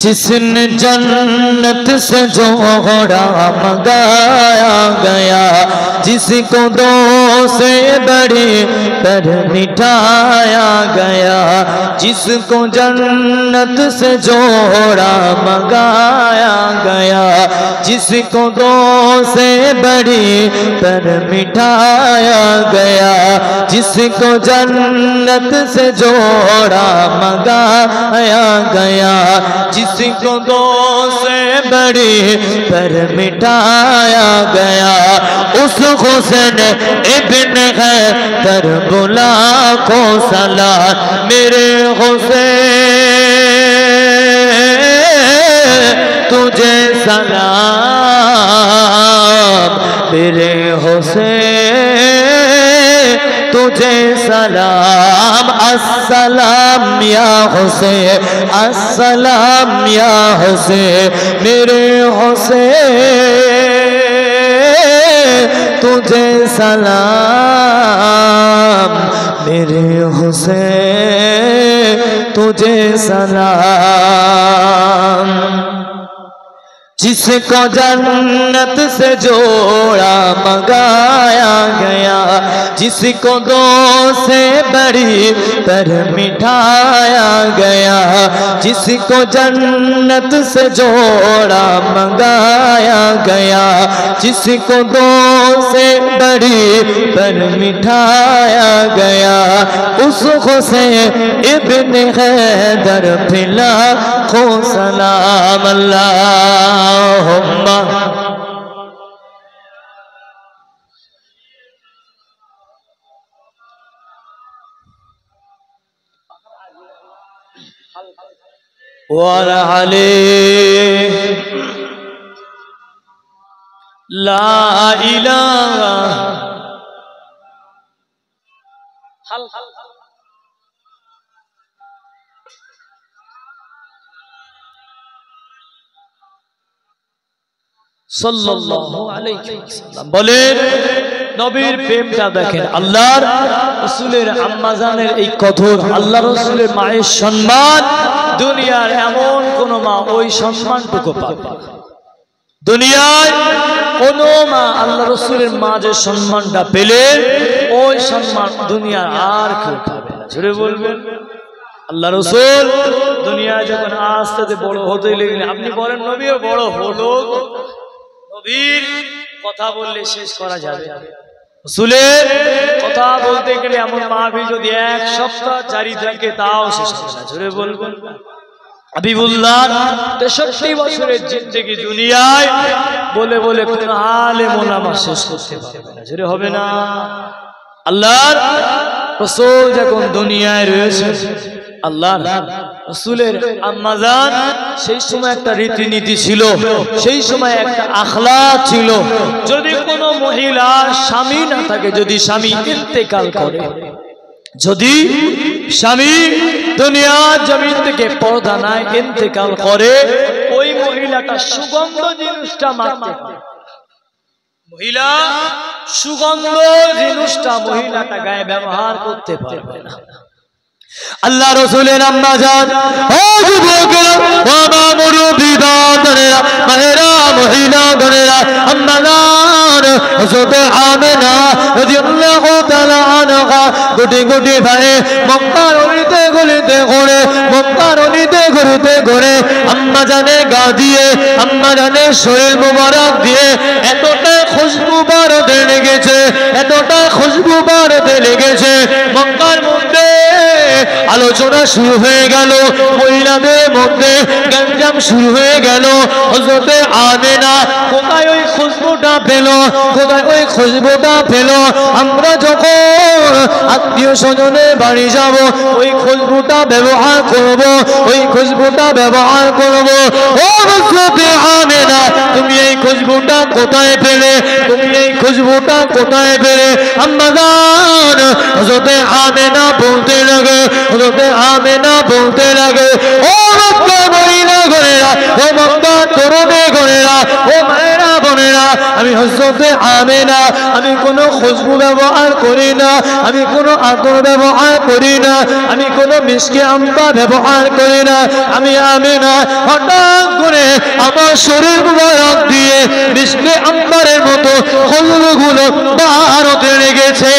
जिसने जन्नत से जोड़ा मंगाया गया, जिसको दो से बड़ी पर मिटाया गया, जिसको जन्नत से जोड़ा मंगाया गया, जिसको दो से बड़ी पर मिटाया गया, जिसको जन्नत से जोड़ा मंगाया गया, जिसको दो से बड़ी पर मिटाया गया, उस हुसैन इब्न हैदर बुला को सलाम, मेरे हुसैन तुझे सलाम, मेरे हुसैन तुझे सलाम, अस्सलाम या हुसैन, अस्सलाम या हुसैन, मेरे हुसैन तुझे सलाम, मेरे हुसैन तुझे सलाम। जिसको जन्नत से जोड़ा मंगाया गया, जिसको दो से बड़ी पर मिटाया गया, जिसको जन्नत से जोड़ा मंगाया गया, जिसको दो से बड़ी पर मिटाया गया, उस हुसैन इब्न हैदर फिला को सलाम। अल्लाहुम्मा वअला अलैहि ला इलाहा সাল্লাল্লাহু আলাইহি ওয়াসাল্লাম। বলেন নবীর প্রেমটা দেখেন, আল্লাহর রাসূলের আম্মা জানের এই কঠোর, আল্লাহ রাসূলের মায়ের সম্মান, দুনিয়ার এমন কোন মা ওই সম্মানটুকু পাবে না। দুনিয়ায় কোন মা আল্লাহ রাসূলের মা যে সম্মানটা পেলে ওই সম্মান দুনিয়ার আর কেউ পাবে না। জোরে বলবেন আল্লাহ রাসূল দুনিয়ায় যখন আস্তে আস্তে বড় হতে লাগলেন, আপনি বলেন নবীও বড় হলো, নবীর কথা বললে শেষ করা যাবে, রাসূলের কথা বলতে গেলে এমন মাহফিল যদি এক সপ্তাহ জারি থাকে তাও শেষ হবে না। জোরে বলবেন হাবিবুল্লাহ 63 বছরের জিন্দেগি দুনিয়ায় বলে বলে কোন আলেম ওলামা শেষ করতে পারবে না। জোরে হবে না। আল্লাহর রাসূল যখন দুনিয়ায় রয়েছে, আল্লাহর রাসূলের আম্মা জান সেই সময় একটা রীতিনীতি ছিল, সেই সময় একটা আখলাক ছিল, যদি কোনো মহিলার স্বামী না থাকে, যদি স্বামী ইন্তেকাল করে, যদি স্বামী দুনিয়ার জমিন থেকে পর্দা নাই ইন্তেকাল করে, ওই মহিলাটা সুগন্ধ জিনিসটা মারতে পারে, মহিলা সুগন্ধ জিনিসটা মহিলাটা গায়ে ব্যবহার করতে পারবে না। আল্লাহ রাসূলের আম্মা জান, ও যুবকেরা, ও মা মুরব্বিদানেরা, মায়েরা, মহিলাগণেরা, আম্মা জান হযরত আমিনা রাদিয়াল্লাহু তাআলা আনহা গুটি গুটি ভাবে মক্কার অলিতে গলিতে ঘুরে, মক্কার অলিতে ঘুরতে ঘুরে আম্মা জানের গা দিয়ে, আম্মা জানের শরীর মুবারক দিয়ে এতটা খুশবু বাড়তে লেগেছে, এতটা খুশবু বাড়তে লেগেছে, মক্কার মধ্যে আলোচনা শুরু হয়ে গেল, মহিলাদের মধ্যে গঞ্জাম শুরু হয়ে গেল। হযরত আমিনা কোথায় ওই খুশবুটা পেল, কোথায় ওই খুশবুটা পেল? আমরা যখন আত্মীয় স্বজনের বাড়ি যাব ওই খুশবুটা ব্যবহার করব, ওই খুশবুটা ব্যবহার করব। ও হযরত আমিনা, তুমি এই খুশবুটা কোথায় পেলে? তুমি এই খুশবুটা কোথায় পেলে? আম্মা জান হযরত আমিনা বলতে লাগে, হযরত আমিনা বলতে লাগে, ও মক্কা মহিলা গণেরা, ও মক্কা তরুণী গণেরা, ও মায়েরা বোনেরা, আমি আমি হযরতে আমেনা, আমি কোনো খুশবু ব্যবহার করি না, আমি কোনো আতর ব্যবহার করি না, আমি কোনো মিশকে আম্বা ব্যবহার করি না। আমি আমেনা হঠাৎ করে আমার শরীর মুবারক দিয়ে মিশকে আম্বারের মতো খুশবুগুলো বার হতে লেগেছে।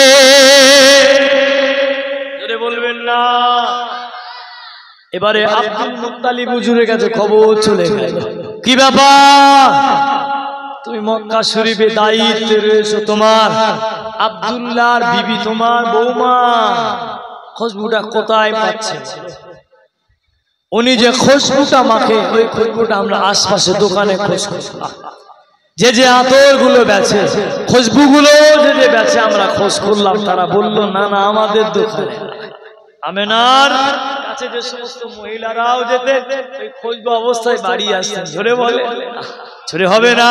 জোরে বলবেন না। এবারে আব্দুল মুত্তালিব হুজুরের কাছে খবর চলে গেল, কি ব্যাপার, তুমি মক্কা শরীফে দায়িত্বে রয়েছো, তোমার আব্দুল্লাহর বিবি তোমার বৌমা খুশবুটা কোথায় পাচ্ছে? উনি যে খুশবুটা মাখে ওই খুশবুটা আমরা আশপাশে দোকানে খোঁজ করলাম, যে যে আতর গুলো বেচে খুশবু গুলো যে যে বেচে আমরা খোঁজ করলাম, তারা বললো না না আমাদের দোকানে। আমেনার কাছে যে সমস্ত মহিলারাও যেতে ওই খুশবু অবস্থায় বাড়ি আসতেন। ধরে বলে ছড়ে হবে না,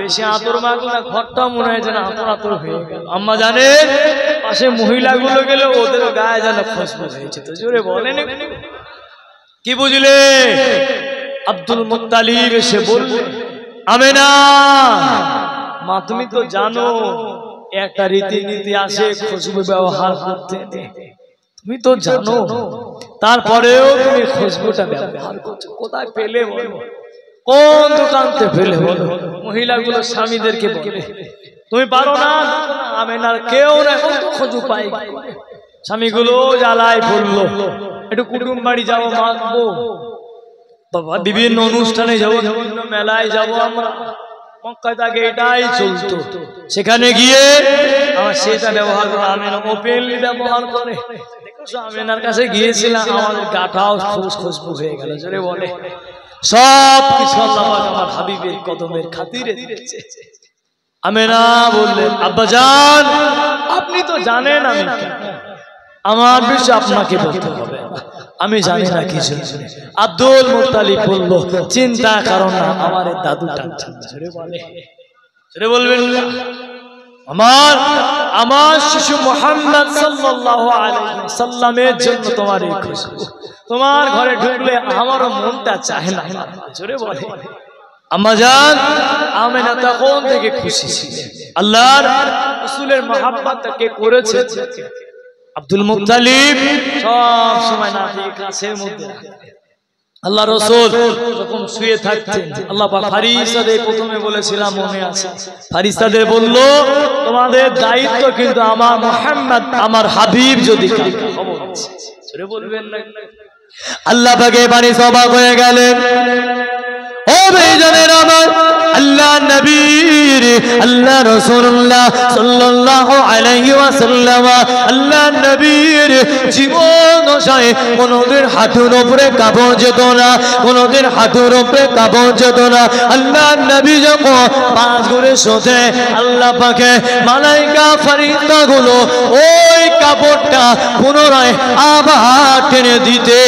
বেশি আতর মাখলো না, ঘরটা মনে হয় যেন আতর আতর হয়ে গেল। আম্মা জানে পাশে মহিলাগুলো গেলে ওদের গায়ে যেন খুশবু হয়েছে। তো জোরে বলেন কি বুঝলে? আব্দুল মুত্তালিব এসে বলল, আমেনা মা তুমি তো জানো একটা রীতিনীতি আছে খুশবু ব্যবহার করতে, তুমি তো জানো, তারপরেও তুমি খুশবুটা ব্যবহার করছো, কোথায় পেলে বলো, কোন দোকানতে পেলে বলো? মহিলাগুলো স্বামীদেরকে বলে তুমি পারো না, আমেনার কেউ না খুশবু পাই। স্বামীগুলো জ্বালায় পড়লো, একটু কুটুম বাড়ি যাবো মাখবো, বাবা বিভিন্ন অনুষ্ঠানে যাবো, বিভিন্ন মেলায় যাবো, আমরা মক্কায় তাকে এটাই চলতো। সেখানে গিয়ে আমার সেটা ব্যবহার করে, আমেনা ওপেনলি ব্যবহার করে। আমেনার কাছে গিয়েছিলাম, আমাদের গাটাও খুশবু হয়ে গেল। জোরে বলে সব কিছু আল্লাহ আমার হাবিবের কদমের খাতিরে দিয়েছে। আমেনা বললেন, আব্বাজান আপনি তো জানেন আমি আমার বিষয় আপনাকে বলতে হবে, আমি জানি না কিছু। আব্দুল মুত্তালিব বলল, চিন্তা কারণ না, আমার দাদুটা বলবেন আমার শিশু মুহাম্মদ সাল্লাল্লাহু আলাইহি ওয়াসাল্লামের জন্য তোমার এই খুশবু, তোমার ঘরে ঢুকলে আমারও মনটা চায় না। জোরে বলে আম্মা জান আমেনা তখন থেকে খুশি ছিলেন। আল্লাহর রাসূলের মহব্বত তাকে করেছে। আব্দুল মুত্তালিব সব সময় নাতির কাছের মধ্যে আল্লাহ রাসূল যখন শুয়ে থাকতেন, আল্লাহ পাক ফারিস্তাদের প্রথমে বলেছিলাম মনে আছে, ফারিস্তাদের বলল তোমাদের দায়িত্ব কিন্তু আমার মুহাম্মদ আমার হাবিব যদি খবর আছে ছেড়ে বলবেন না। আল্লাহ পাকে বাণী সভা হয়ে গেলেন, ও ভাইজানের আমার আল্লাহ নবীর আল্লাহ রাসূলুল্লাহ সাল্লাল্লাহু আলাইহি ওয়াসাল্লাম আল্লাহ নবীর জীবন দশায় কোনদিন হাঁটুর উপরে কাপড় যেত না, কোনদিন হাঁটুর উপরে কাপড় যেত না। আল্লাহ নবী যখন পাঁচ ঘরে শোতে আল্লাহ পাকে মালাইকা ফেরেশতাগুলো ওই কাপড়টা পুনরায় আবার টেনে দিতে।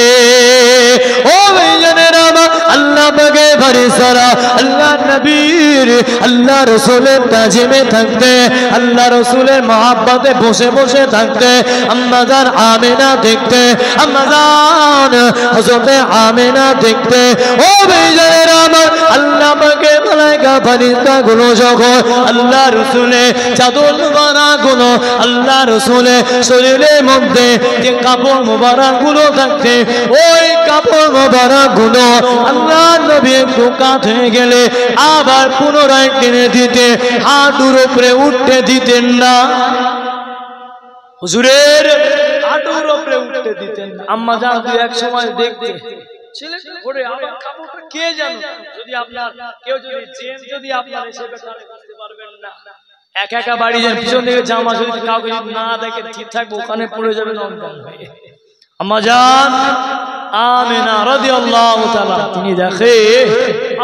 ও ভাইজানের আমার আল্লাহ পাকে ফেরেশতারা আল্লাহ নবীর আল্লাহ রাসূলের তাজিমে থাকতে, আল্লাহ রাসূলের মহব্বতে বসে বসে থাকতে, আম্মা জান আমেনা দেখতে, আম্মা জান হযরত আমেনা দেখতে। ও ভাইজানের আমার আল্লাহ পাকে মালাইকা ফেরেশতাগুলো যখন আল্লাহ রাসূলের চাদর মুবারকগুলো আল্লাহ রাসূলের শরীরের মধ্যে যে কাপড় মুবারকগুলো থাকতে, ওই কাপড় মুবারকগুলো আল্লাহ নবী একটু কাত হয়ে গেলে আবার পুনরায় টেনে দিতে, হাঁটুর উপরে উঠতে দিতেন না। হুজুরের হাঁটুর উপরে উঠতে দিতেন না। আম্মা জান এক সময় দেখতে ছেলে ওরে আমার কাপড়টা কে জানো, যদি আপনার কেউ যদি চেন যদি আপনার এসে বেটারে বুঝতে পারবেন না, একা একা বাড়ি যান, পিছন থেকে জামা যদি কাউকে যদি না দেখে ঠিক থাকবে ওখানে পড়ে যাবে অজ্ঞান হয়ে। আম্মা জান আমেনা রাদিয়াল্লাহু তাআলা তিনি দেখে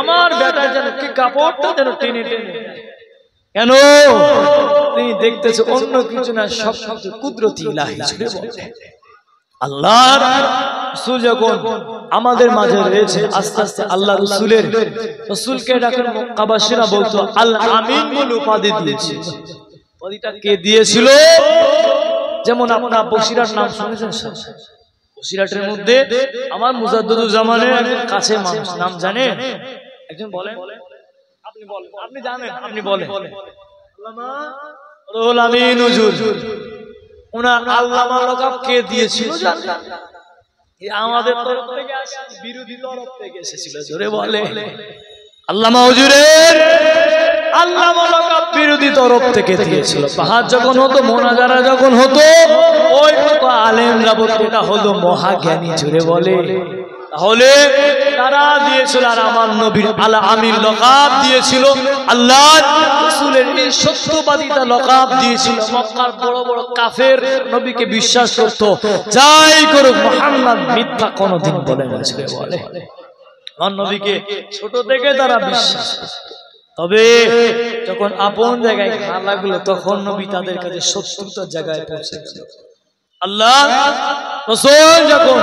আমার বেটার যেন কি কাপড়টা যেন টেনে টেনে, কেন তিনি দেখতেছে অন্য কিছু না, সব কিছু কুদরতি ইলাহি ছিল। আল্লাহর রাসূল যখন আমাদের মাঝে রয়েছে, আস্তে আস্তে আল্লাহ রাসূলকে ডাকেন মক্কাবাসীরা বলতো আল আমিন বলে উপাধি দিয়েছে। উপাধিটা কে দিয়েছিল? যেমন আপনারা বসিরার নাম শুনেছেন, বসিরাটের মধ্যে আমার মুজাদ্দিদুজ্জামানের কাছে মানুষ নাম জানেন, একজন বলেন আপনি জানেন, আপনি বলেন। আল্লামা রুহুল আমিন হুজুর ওনার আল্লামা লকাব কে দিয়েছিল জানেন? আমাদের তরফ থেকে আসে, বিরোধী তরফ থেকে এসেছিল। জোরে বলে। আল্লামা হুজুরের আল্লামা লকাব বিরোধী তরফ থেকে দিয়েছিল। বাহাত যখন হতো, মোনাজারা যখন হতো, ওই মতো আলেমরা বলতো এটা হলো মহাজ্ঞানী। জোরে বলে। তাহলে তারা দিয়েছিল, আর আমার নবীর আল আমিন লকাব দিয়েছিল, আল্লাহর রাসূলের এই সত্যবাদিতা লকাব দিয়েছিল। মক্কার বড় বড় কাফের নবীকে বিশ্বাস করত, যাই করুক মুহাম্মদ মিথ্যা কোনোদিন বলে না। জোরে বলে। আমার নবীকে ছোট থেকে তারা বিশ্বাস করত। তবে যখন আপন জায়গায় ঘা লাগলো, তখন নবী তাদের কাছে শত্রুতার জায়গায় পৌঁছে গেল। আল্লাহ রাসূল যখন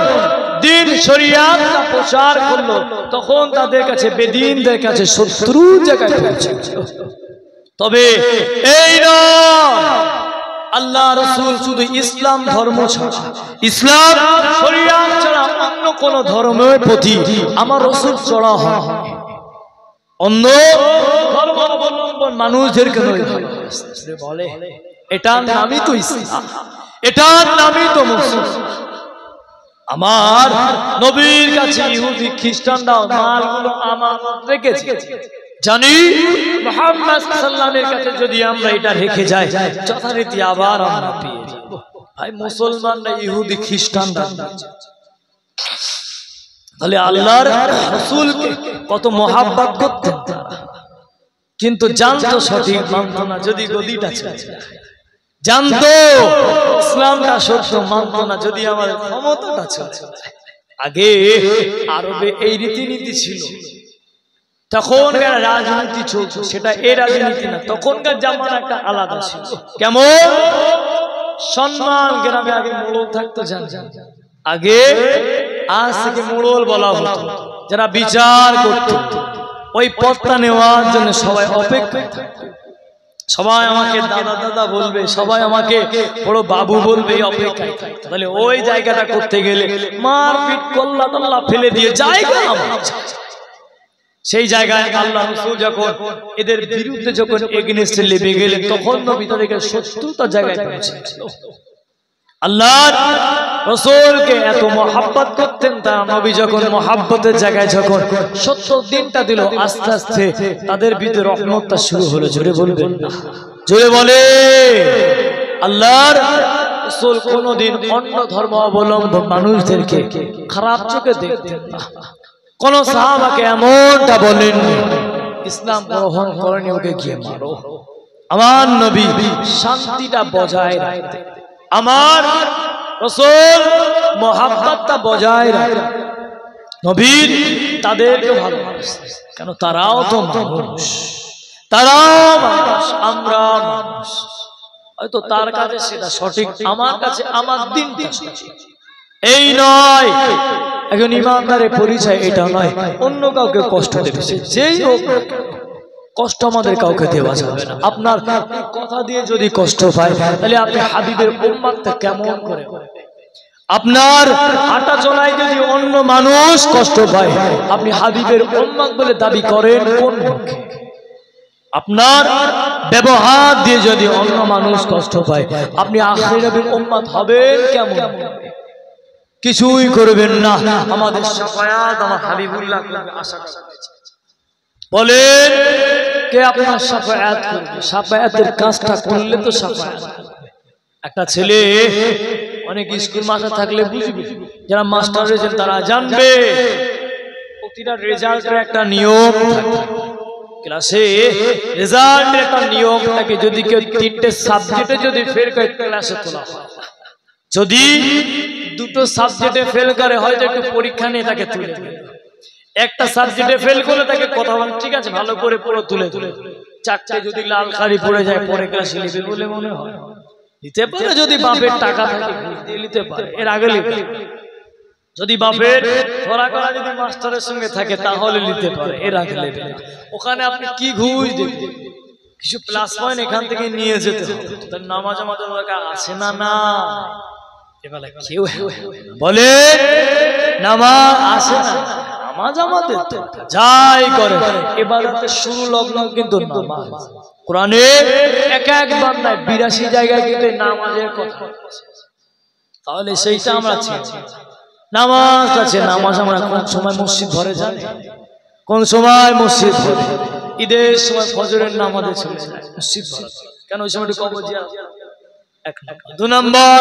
দ্বীন শরিয়াত প্রচার করলো, তখন তাদের কাছে বেদীনদের কাছে শত্রু জায়গায় পৌঁছে গেল। তবে এই নয়, আল্লাহ রাসূল শুধু ইসলাম ধর্ম ছাড়া, ইসলাম শরিয়াত ছাড়া অন্য কোন ধর্মের প্রতি আমার রাসূল চড়া হয় অন্য ধর্ম অবলম্বন মানুষদেরকে বলে এটার নামই তো ইসলাম, এটার নামই তো মুসলিম। আমার নবীর কাছে ইহুদি খ্রিস্টানরা মালগুলো আমানত রেখেছে, জানি মুহাম্মদ সাল্লাল্লাহু আলাইহি কাছে যদি আমরা এটা রেখে যাই, যথারীতি আবার আমরা পেয়ে যাব। ভাই মুসলমানরা ইহুদি খ্রিস্টানরা তাহলে আল্লাহর রাসূলকে কত মহব্বত করতেন তারা, কিন্তু জানতো সঠিক মানতো না। যদি গদিটা ছেড়ে জানতো ইসলামটা সত্য, মানতো না। যদি আমার ক্ষমতাটা ছেড়ে। আগে আরবে এই রীতিনীতি ছিল, তখনকার রাজনীতি চলছে, সেটা এই রাজনীতি না, তখনকার জামানা একটা আলাদা ছিল। কেমন সম্মান, গ্রামে আগে মোড়ল থাকতো, জান আগে আজ থেকে মোড়ল বলা হতো, যারা বিচার করত ওই পদটা নেওয়ার জন্য সবাই অপেক্ষায় থাকতো। সবাই আমাকে দাদা দাদা বলবে, সবাই আমাকে বড় বাবু বলবে, অপেক্ষায় থাকতো। তাহলে ওই জায়গাটা করতে গেলে মারপিট কল্লা টল্লা ফেলে দিয়ে জায়গা সেই জায়গায় আল্লাহ রাসূল যখন এদের বিরুদ্ধে যখন এগেইনস্টে লেগে গেলেন, তখন নবী তাদেরকে শত্রুতার জায়গায় পৌঁছেছিল। আল্লাহর রাসূলকে এত মহব্বত করতেন, তারা নবী যখন মহব্বতের জায়গায় যখন ৭০ দিনটা দিল, আস্তে আস্তে তাদের ভিতরে রহমতটা শুরু হলো। জোরে বলবেন না, জোরে বলে। আল্লাহর রাসূল কোনদিন অন্য ধর্ম অবলম্বন মানুষদেরকে খারাপ চোখে দেখতেন না। কোন সাহাবাকে এমনটা বলেননি ইসলাম গ্রহণ করেনি ওকে গিয়ে মারো। আমার নবী শান্তিটা বজায় রাখতেন, আমার রাসূল মহব্বতটা বজায় রাখতেন। নবীর তাদেরকে ভালোবাসতেন, কেন তারাও তো মানুষ, তারাও মানুষ, আমরা মানুষ। হয়তো তার কাছে সেটা সঠিক, আমার কাছে আমার দিনটা সঠিক। এই নয় একজন ইমানদারের পরিচয় এটা নয় অন্য কাউকে কষ্ট দেবে, যেই হোক কষ্ট আমাদের কাউকে দেওয়া যাবে না। আপনার কথা দিয়ে যদি কষ্ট পায়, তাহলে আপনি হাবিবের উম্মতটা কেমন করে? আপনার হাঁটা চলায় যদি অন্য মানুষ কষ্ট পায়, আপনি হাবিবের উম্মত বলে দাবি করেন কোন মুখে? আপনার ব্যবহার দিয়ে যদি অন্য মানুষ কষ্ট পায়, আপনি আখির নবীর উম্মত হবেন কেমন? কিছুই করবেন না। আমাদের শাফায়াত আমার হাবিবুল্লাহ আশা করেছে। বলেন কে আপনার শাফায়াত করবে? শাফায়াতের কাজটা করলে তো শাফায়াত। একটা ছেলে অনেক স্কুল মাস্টার থাকলে বুঝবে, যারা মাস্টার রয়েছেন তারা জানবে, প্রতিটা রেজাল্টের একটা নিয়ম থাকে। ক্লাসে রেজাল্টের একটা নিয়ম থাকে, যদি কেউ 3টে সাবজেক্টে যদি ফেল করে ক্লাসে তোলা হয়, যদি 2টো সাবজেক্টে ফেল করে হয়তো একটু পরীক্ষা নিয়ে তাকে তুলে দেবে। একটা সাবজেক্টে ফেল করলে তাকে কথা বল, ঠিক আছে ভালো করে পড়ো, তুলে তুলে। 4টে যদি লাল কালি পড়ে যায় পরে ক্লাসে লিখবে বলে মনে হয়, নিতে পারে। যদি বাপের টাকা থাকে নিতে পারে, এর আগে লিখবে। যদি বাপের ধরা করা যদি মাস্টারের সঙ্গে থাকে তাহলে নিতে পারে, এর আগে লিখবে না। ওখানে আপনি কি ঘুষ দেবেন? কিছু প্লাস পয়েন্ট এখান থেকে নিয়ে যেতে হবে। তার নামাজ আমাদের আছে না? না বলে নামাজ আসে না, নামাজ আমাদের যাই করে ইবাদতের শুরু লগ্ন কিন্তু নামাজ। কোরআনে এক এক বান্দায় 82 জায়গায় কিন্তু নামাজের কথা। তাহলে সেইটা আমরা চিনি। নামাজ আছে, নামাজ আমরা কোন সময় মসজিদ ভরে জানি? কোন সময় মসজিদ ভরে? ঈদের সময় ফজরের নামাজে চলে যায় মসজিদ ভরে। কেন ওই সময়টা কবর জিয়ারত? 2 নম্বর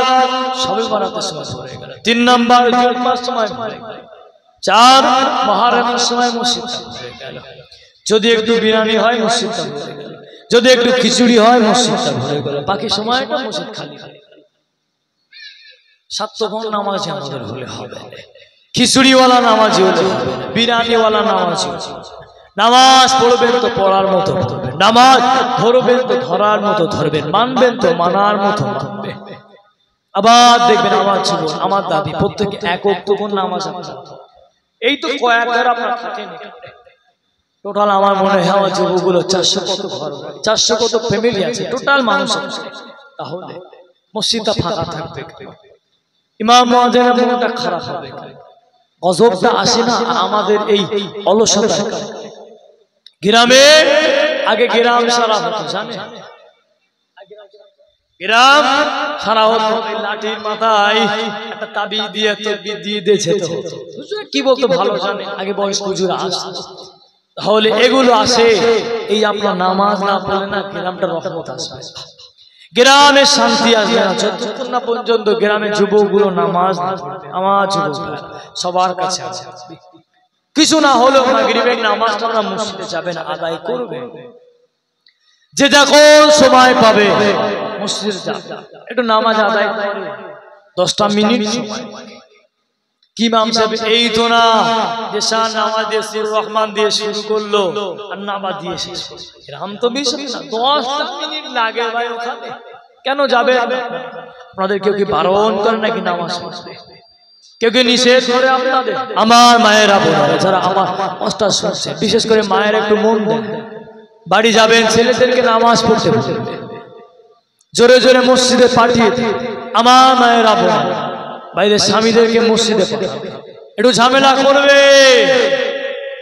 শবে বরাতের সময় ভরে গেল। 3 নম্বর জুমার সময় ভরে গেল। 4 মুহররমের সময় মসজিদ ভরে গেল। যদি একটু বিরিয়ানি হয় মসজিদটা ভরে গেল, যদি একটু খিচুড়ি হয় মসজিদটা ভরে গেল, বাকি সময়টা মসজিদ খালি খালি। সাতক্ষণ নামাজ আমাদের হলে হবে, খিচুড়িওয়ালা নামাজ হলে হবে, বিরিয়ানিওয়ালা নামাজ হলে। নামাজ পড়বেন তো পড়ার মতো পড়বেন, নামাজ ধরবেন তো ধরার মতো ধরবেন, মানবেন তো মানার মতো মানবেন। আবার দেখবেন আমার জীবন আমার দাবি প্রত্যেকে এক ওয়াক্ত কোন নামাজ আছে। এই তো কয়েকবার আপনারা থাকেন টোটাল আমার মনে হয় আমার যুবকগুলো 400 কত ঘর, 400 কত ফ্যামিলি আছে টোটাল মানুষ আছে। তাহলে মসজিদটা ফাঁকা থাকবে, ইমাম মুয়াজ্জিনের মনটা খারাপ হবে, গজবটা আসে না আমাদের এই অলসতা। গ্রামে আগে গ্রাম সারা হতো জানেন, গ্রাম সারা হতো লাঠির মাথায় একটা তাবিজ দিয়ে তকবীর দিয়ে দিয়েছে তো কি বলতো ভালো জানে, আগে বয়স হুজুর আসতো। তাহলে এগুলো আসে এই আপনার নামাজ না পড়লে না গ্রামটা রহমত আসবে, গ্রামে শান্তি আসবে না যতক্ষণ না পর্যন্ত গ্রামের যুবকগুলো নামাজ না পড়বে। আমার যুবক সবার কাছে আছে, কিছু না হলেও মাগরিবের নামাজটা আমরা মসজিদে যাবেন আদায় করবে, যে যখন সময় পাবে মসজিদে যাবে একটু নামাজ আদায় করে 10টা মিনিট সময়। কি ইমাম সাহেব এই তো না যে শান নামাজ দিয়ে সূরা রহমান দিয়ে শুরু করলো আর নামাজ দিয়ে শেষ করলো, এরকম তো বিষয় না, 10টা মিনিট লাগে ভাই ওখানে। কেন যাবে? আপনাদের কেউ কি বারণ করে নাকি নামাজ পড়তে? কেউ কি নিষেধ করে আপনাদের? আমার মায়েরা বোনেরা যারা আমার কষ্টা শুনছে, বিশেষ করে মায়ের একটু মন দেন, বাড়ি যাবেন ছেলেদেরকে নামাজ পড়তে বলবে, জোরে জোরে মসজিদে পাঠিয়ে আমার মায়েরা বোনেরা বাইরে স্বামীদেরকে মসজিদে পাঠাবে, একটু ঝামেলা করবে,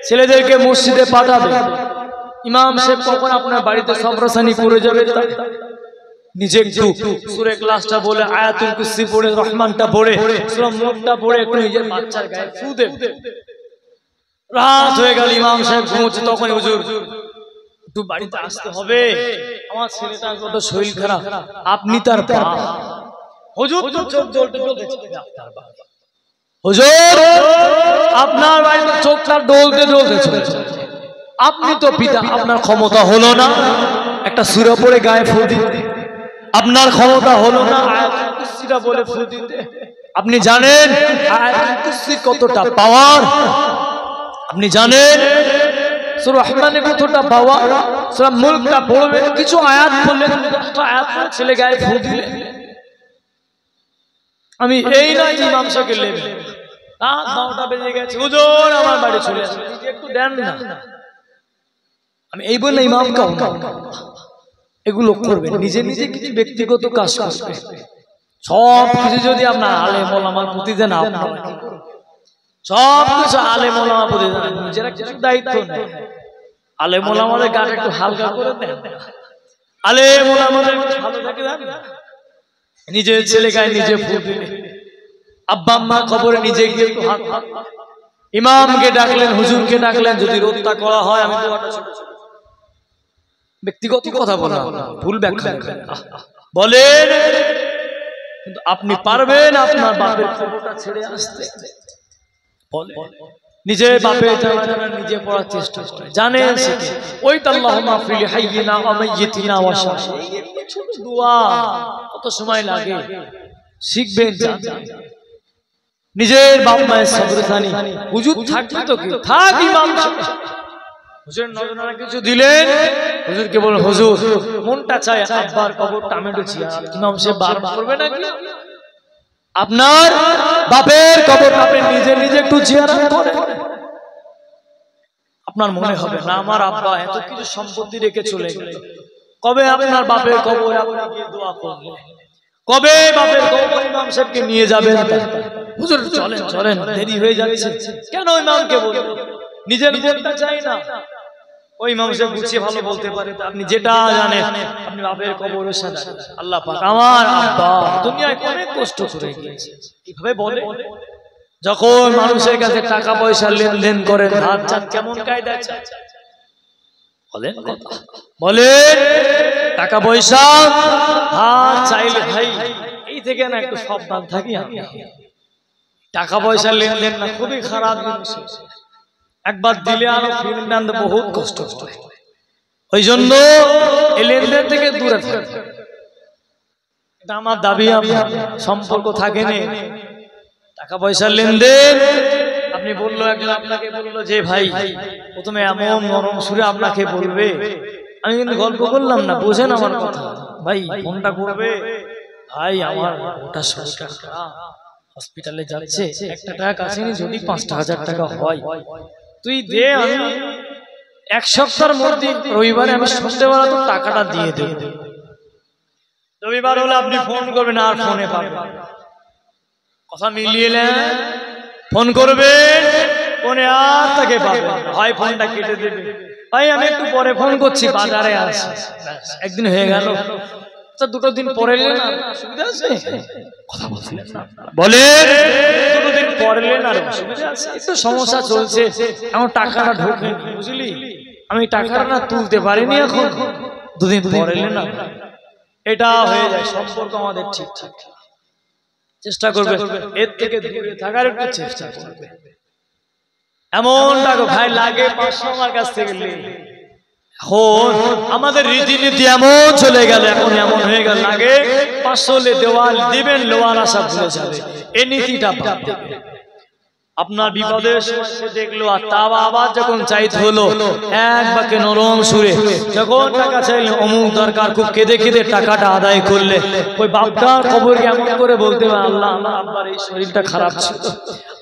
ছেলেদেরকে মসজিদে পাঠাবে। ইমাম সাহেব কখন আপনার বাড়িতে সবরসানি করে যাবে, নিজে একটু সূরা ইখলাসটা বলে আয়াতুল কুরসি পড়ে রহমানটা পড়ে সূরা মুলকটা পড়ে একটু নিজের বাচ্চার গায়ে ফু দেবে। রাত হয়ে গেল ইমাম সাহেব ঘুমোচ্ছে, তখন হুজুর একটু বাড়িতে আসতে হবে, আমার ছেলেটা কত শরীর খারাপ। আপনি তার বাপ, হুজুর তো চোখ জ্বলতে জ্বলতে আপনার বাপ, হুজুর আপনার বাড়িতে চোখটা জ্বলতে জ্বলতে চলেছে, আপনি তো পিতা, আপনার ক্ষমতা হলো না একটা সূরা পড়ে গায়ে ফু দিতে? আপনার ক্ষমতা হলো না আয়াতুল কুরসিটা বলে ফু দিতে? আপনি জানেন আয়াতুল কুরসি কতটা পাওয়ার? আপনি জানেন সূরা রহমানের কতটা পাওয়ার? সূরা মুলকটা পড়বে, কিছু আয়াত পড়লে 10টা আয়াত ছেলে গায়ে ফু দিলে। আমি এই নয় যে ইমাম সাহেবকে লেবে রাত 12টা বেজে গেছে হুজুর আমার বাড়ি চলে আসবে, একটু দেন না। আমি এই বলে ইমাম কাউ এগুলো করবে, নিজে নিজে কিছু ব্যক্তিগত কাজ করবে। সব কিছু যদি আপনার আলেম ওলামার প্রতি দেন, আপনার সব কিছু আলেম ওলামার প্রতি দেন, নিজেরা কিছু দায়িত্ব নেই। আলেম ওলামাদের গান একটু হালকা করে দেন, আলেম ওলামাদের ভালো থাকে দেন, নিজের ছেলে গায়ে নিজে ফু দিলে, আব্বা আম্মা খবরে নিজে গিয়ে একটু হাত হাত, ইমামকে ডাকলেন হুজুরকে ডাকলেন, যদি রোদটা করা হয় আমি দোয়াটা ছোট ছোট ব্যক্তিগত কথা বললাম, ভুল ব্যাখ্যা বলেন, কিন্তু আপনি পারবেন আপনার বাপের খবরটা ছেড়ে আসতে? নিজের বাপের জানাজানা নিজে পড়ার চেষ্টা করে, জানেন শিখে ওই তো আল্লাহুম্মা ফিল হাইয়িনা ওয়া মাইয়িতিনা ওয়া শাহিদিনা, ছোট দোয়া কত সময় লাগে, শিখবেন জানবেন। নিজের বাপ মায়ের সবরসানি হুজুর থাকবে তো কি থাক, ইমাম হুজুর নজরানা কিছু দিলেন, হুজুরকে বলেন হুজুর মনটা চায় আব্বার কবরটা আমি একটু জিয়ারত, ইমাম সাহেব বারবার করবে নাকি? আপনার বাপের কবর আপনি নিজে নিজে একটু জিয়ারত করেন, আপনার মনে হবে না আমার আব্বা এত কিছু সম্পত্তি রেখে চলে গেল, কবে আপনার বাপের কবরে আপনি গিয়ে দোয়া করলেন, কবে বাপের কবর ইমাম সাহেবকে নিয়ে যাবেন? হুজুর চলেন চলেন দেরি হয়ে যাচ্ছে, কেন ইমামকে বলবেন? নিজের বোনটা চাই না, ওই মানুষে গুছিয়ে ভালো বলতে পারে, আপনি যেটা জানেন আপনি বাপের কবরের সাথে আল্লাহ পাক আমার আব্বা দুনিয়ায় অনেক কষ্ট করে গিয়েছে কিভাবে বলে। যখন মানুষের কাছে টাকা পয়সা লেনদেন করেন হাত চান কেমন কায়দা চান বলেন, বলেন টাকা পয়সা হাত চাইলে ভাই এই থেকে না একটু সাবধান থাকি আমি। টাকা পয়সা লেনদেন না খুবই খারাপ জিনিস, একবার দিলে আরো ফিরে আনতে বহুত কষ্ট হয়। ওই জন্য এই লেনদেন থেকে দূরে থাকবে, এটা আমার দাবি। আমার সম্পর্ক থাকে না টাকা পয়সার লেনদেন। আপনি বললো একজন আপনাকে বললো যে ভাই প্রথমে এমন নরম সুরে আপনাকে বলবে, আমি কিন্তু গল্প করলাম না, বুঝেন আমার কথা, ভাই ফোনটা করবে ভাই আমার ওটা শরীরটা খারাপ হসপিটালে যাচ্ছে, একটা টাকা আসেনি, যদি 5,000 টাকা হয় তুই দে, আমি এক সপ্তাহের মধ্যে রবিবারে আমি সন্ধ্যেবেলা তো টাকাটা দিয়ে দেব। রবিবার হলে আপনি ফোন করবেন আর ফোনে পাবেন, কথা মিলিয়ে নেন, ফোন করবেন ফোনে আর তাকে পাবেন, ভাই ফোনটা কেটে দেবে, ভাই আমি একটু পরে ফোন করছি বাজারে আসি, একদিন হয়ে গেল, আচ্ছা দুটো দিন পরে এলেন আর অসুবিধা আছে, কথা বলছিলেন না বলেন, দুটো দিন পরে এলেন আর অসুবিধা আছে, একটু সমস্যা চলছে, আমার টাকাটা ঢোকে বুঝলি, আমি টাকাটা না তুলতে পারিনি, এখন দুদিন পরে এলেন না, এটা হয়ে যায় সম্পর্ক আমাদের ঠিকঠাক। চেষ্টা করবে এর থেকে দূরে থাকার একটু চেষ্টা করবে। এমন টাকা ভাই লাগে 500 আমার কাছ থেকে এখন আমাদের রীতিনীতি এমন চলে গেল, এখন এমন হয়ে গেল লাগে 500 দেওয়াল দিবেন লোয়ার আশা ভুলে যাবে, এই নীতিটা বাদ দেবে। আপনার বিপদের সময় দেখলো আর তা আবার যখন চাইতে হলো এক বাকে নরম সুরে, যখন টাকা চাইলে অমুক দরকার খুব কেঁদে কেঁদে টাকাটা আদায় করলে, ওই বাপটার খবর কেমন করে বলতে পারে আল্লাহ আমার আব্বার এই শরীরটা খারাপ ছিল,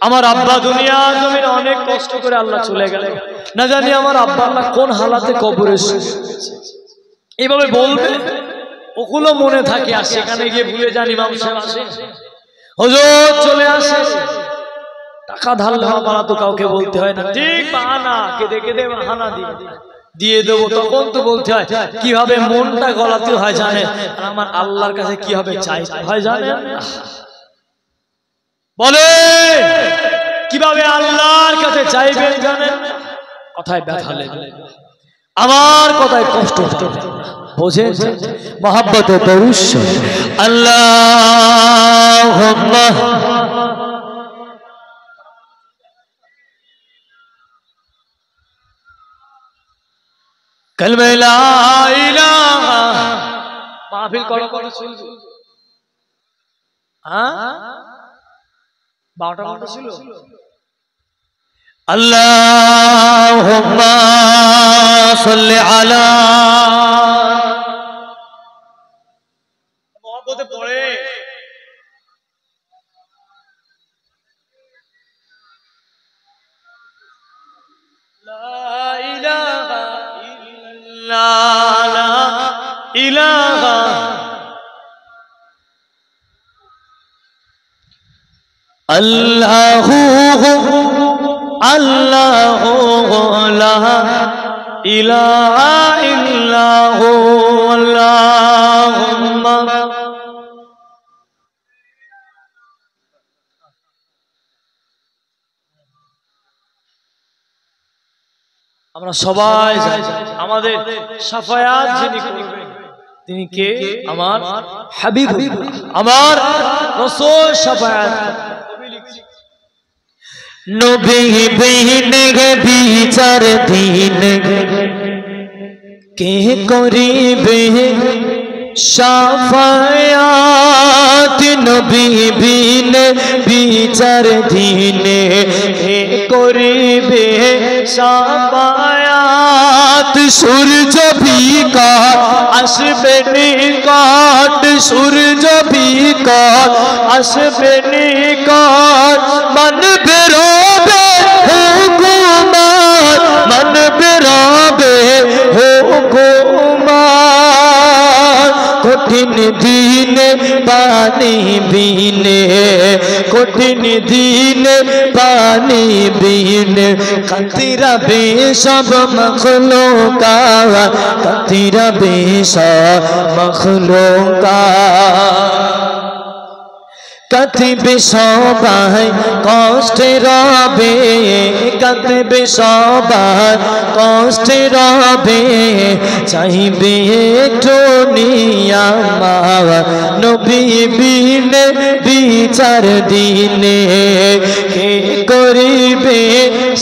আমার আব্বা দুনিয়া জমিনে অনেক কষ্ট করে আল্লাহ চলে গেল, না জানি আমার আব্বা আল্লাহ কোন হালাতে কবরে এইভাবে বলবে, ওগুলো মনে থাকে আর সেখানে গিয়ে ভুলে যান ইমাম সাহেব আসে হুজুর চলে আসে, টাকা ধার বানা তো কাউকে বলতে হয় না, ঠিক বাহানা কেঁদে কেঁদে বাহানা দিয়ে দেবো, তখন তো বলতে হয় কিভাবে মনটা গলাতে হয় জানেন, আর আমার আল্লাহর কাছে কিভাবে চাইতে হয় জানেন, বলে কিভাবে আল্লাহর কাছে চাইবেন জানেন, কথায় ব্যথা লেগে আমার কথায় কষ্ট বোঝে, মহব্বতে দরুদ আল্লাহুম্মা কালমা লা ইলাহা, মাহফিল করো করো চলছে, হ্যাঁ 12টা ঘন্টা ছিল। আল্লাহুম্মা সাল্লি আলা, মহব্বতে পড়ে লা ইলাহা ইল্লাল্লাহ, লা ইলাহা আল্লাহু আল্লাহু লা ইলাহা ইল্লাহু আল্লাহুম্মা, আমরা সবাই আমাদের শাফায়াত যিনি করবেন তিনি কে, আমার হাবিব, আমার রাসূল শাফায়াত নবী বিনে বিচার দিন কে করিবে শাফায়াত, নবী বিনে বিচার দিনে কে করিবে শাফায়াত, সূর্য বিকাশ আসবে নিকট, সূর্য বিকাশ আসবে নিকট, মানবে রবে হুকুমাত, মানবে রবে হুকুমাত, কঠিন দিনে পানি বিনে কঠিন দিন পানি বিন কাতিরাবে সব মখলুকাত কাতিরাবে সব মখলুকাত কাঁদিবে সবাই কষ্টে রবে কাঁদিবে সবাই কষ্টে রবে চাইবে একটু নিয়ামত নবী বিনে বিচার দিনে কে করিবে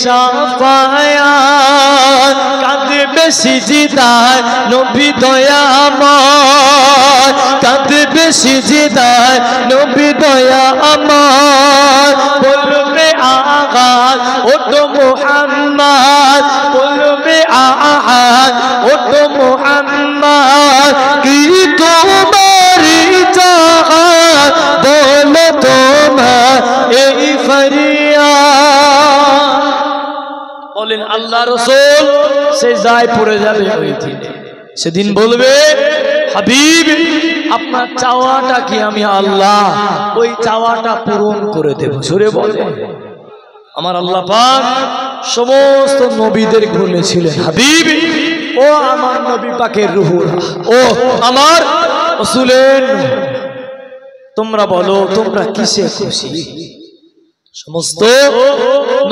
সাফায়াত কাঁদিবে সিজদায় নবী দয়াময় কাঁদিবে সিজদায় নবী আমার বলবে আগাত ওটো মুহাম্মদ বলবে আহাদ ওটো মুহাম্মদ কি তোমারি চাহাত বলো তোমার এই ফরিয়াদ বলেন আল্লাহ রাসূল সিজদায় পড়ে যাবে ওই দিনে সেদিন বলবে হাবিব আপনার চাওয়াটা কি আমি আল্লাহ ওই চাওয়াটা পূরণ করে দেব জোরে বলে আমার আল্লাহ পাক সমস্ত নবীদের বলেছিলেন হাবিব ও আমার নবী পাকের রূহুরা ও আমার রাসূলের তোমরা বলো তোমরা কিসে খুশি সমস্ত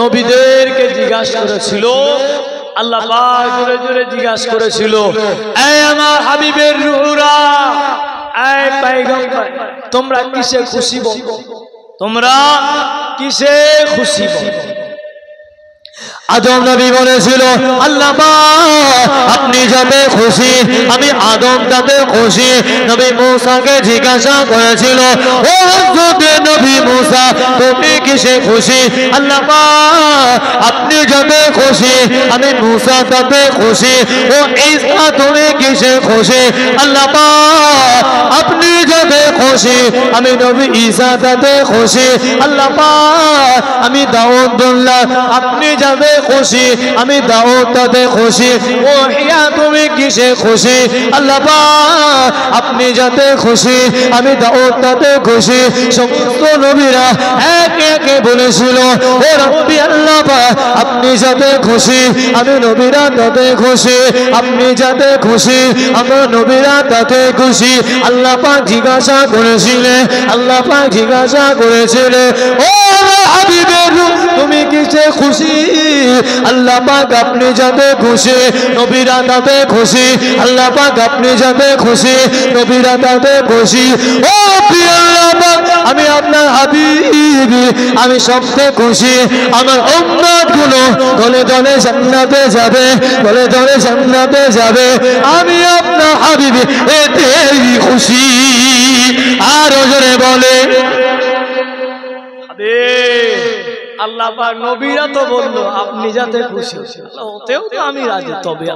নবীদেরকে জিজ্ঞাসা করেছিল আল্লাহ পাক জোরে জোরে জিজ্ঞাসা করেছিল এই আমার হাবিবের রূহুরা এই পয়গম্বর তোমরা কিসে খুশি বলো তোমরা কিসে খুশি বলো আদম নবী বলেছিল আল্লাহ আপনি যাতে খুশি আমি আদম তাতে খুশি নবী মূসাকে জিজ্ঞাসা করেছিল ও হযরত নবী মূসা তুমি কিসে খুশি আল্লাহ আপনি যাতে খুশি আমি মূসা তাতে খুশি ও ঈসা তুমি কিসে খুশি আল্লাহ আপনি যাতে খুশি আমি নবী ঈসা তাতে খুশি আল্লাহ আমি দাউদুল্লাহ আপনি যাতে খুশি আমি দাউদ তাতে খুশি ও ইয়া তুমি কিসে খুশি আল্লাহ পাক আপনি যাতে খুশি আমি দাউদ তাতে খুশি সমস্ত নবীরা একে একে বলেছিল ও রব্বি আল্লাহ পাক আপনি যাতে খুশি আমি নবীরা তাতে খুশি আপনি যাতে খুশি আমরা নবীরা তাতে খুশি আল্লাহ পাক জিজ্ঞাসা করেছিলেন আল্লাহ পাক জিজ্ঞাসা করেছিলেন ও হাবিবের তুমি কিসে খুশি আল্লাহ পাক আপনি যাতে খুশি নবীরা তাতে খুশি আল্লাহ পাক আপনি যাতে খুশি নবীরা তাতে খুশি ও প্রিয় আল্লাহ পাক আমি আপনার হাবিব আমি সবচেয়ে খুশি আমার উম্মত গুলো দলে দলে জান্নাতে যাবে দলে দলে জান্নাতে যাবে আমি আপনার হাবিব এতেই খুশি আর জোরে বলে আল্লাহ পাক নবীরা তো বললো আপনি যাতে খুশি ওতেও তো আমি রাজি তবে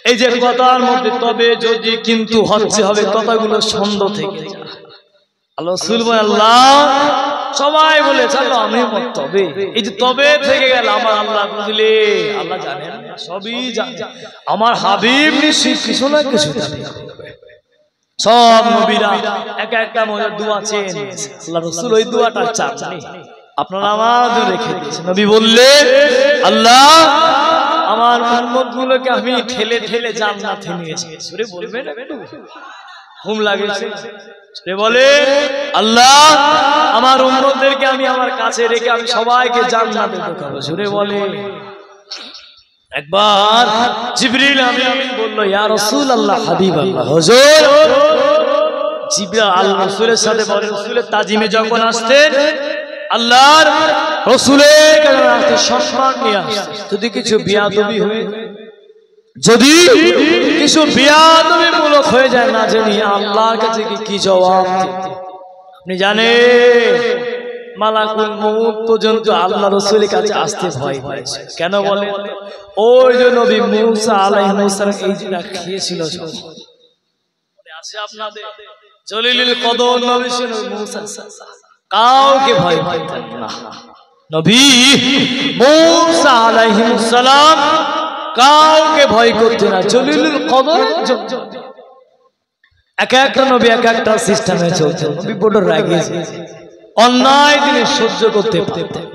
এই যে কথার মধ্যে তবে যদি কিন্তু হচ্ছে হবে কথাগুলো ছন্দ থেকে যায় আল্লাহ রাসূল বলে আল্লাহ সবাই বলে চলো আমি তবে এই যে তবে থেকে গেল আমার আল্লাহ বুঝলে আল্লাহ জানেন সবই জানে আমার হাবিব নিশ্চিত কিছু না কিছু সব নবীরা এক একটা মজার দোয়া চেয়ে নিয়েছে আল্লাহ রাসূল ওই দোয়াটা চান আপনারা আমাদের রেখে দিয়েছেন নবী বললেন আল্লাহ আমার উম্মতগুলোকে আমি ঠেলে ঠেলে জান্নাতে নিয়ে এসেছি সূরা বলবেন একটু ঘুম লাগেছে সূরা বলে আল্লাহ আমার উম্মতদেরকে আমি আমার কাছে রেখে আমি সবাইকে জান্নাতে ঢোকাবো সূরা বলে একবার জিবরিল আমিন বলল ইয়া রাসূলুল্লাহ হাবিবাল্লাহ হুজুর জিবরিল আল্লাহ রাসূলের সাথে বলে রাসূলের তাজিমে যখন আসতেন আল্লাহর রাসূলের কাছে সম্মান নিয়ে আসতেন যদি কিছু বিয়াদবি হয় যদি কিছু বিয়াদবি মূলক হয়ে যায় না জানি আল্লাহর কাছে কি জবাব আপনি জানেন মালাকুল মউত পর্যন্ত আল্লাহ রাসূলের কাছে আসতে ভয় পাইছে কেন বলে ওই যে নবী মূসা আলাইহিস সালাম এই জিনা খেয়েছিল মনে আছে আপনাদের জলিলুল কদর নবী ছিল মূসা কাউকে ভয় পাইতেন না নবী মূসা আলাইহিস সালাম কাউকে ভয় করতেন না জলিলুল কদর এক একটা নবী এক একটা সিস্টেমে চলতেন নবী বড় রাগী অন্যায় তিনি সহ্য করতে পারতেন।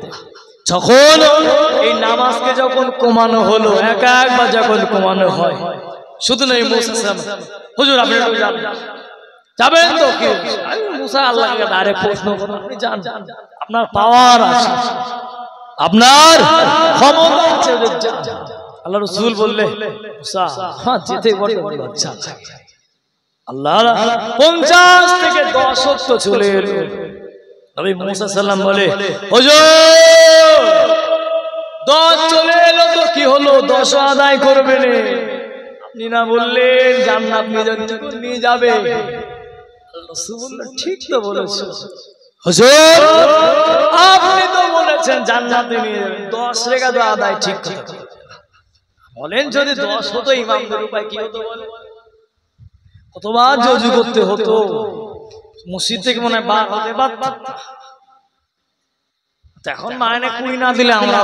যখন এই নামাজকে যখন কমানো হলো, একবার যখন কমানো হয়, শুধু নয় মুসা হুজুর আপনি যাবেন তো কি মুসা আল্লাহকে ডাইরেক্ট প্রশ্ন করেন, আপনি যান, আপনার পাওয়ার আছে, আপনার ক্ষমতা আছে, আল্লাহ রাসূল বললে মুসা হ্যাঁ যেতে বলতে আচ্ছা আল্লাহ 50 থেকে 10 তো চলে এলো। নবী মুসা সাল্লাম বলে হুজুর 10 চলে এলো তো কি হলো, 10 আদায় করবেন, আপনি না বললেন জান্নাত নিয়ে যাবে। রাসূল বললেন ঠিক তো বলেছেন হুজুর, আপনি তো বলেছেন জান্নাতে নিয়ে যাবেন, 10 রেখা তো আদায় ঠিক কথা বলেন। যদি 10 হতো ইমামদের উপায় কি হতো বলেন? কতবার ওযু করতে হতো, মসজিদ থেকে মনে হয় বার হতে পারতাম। এখন মাইনে কুড়ি না দিলে আমরা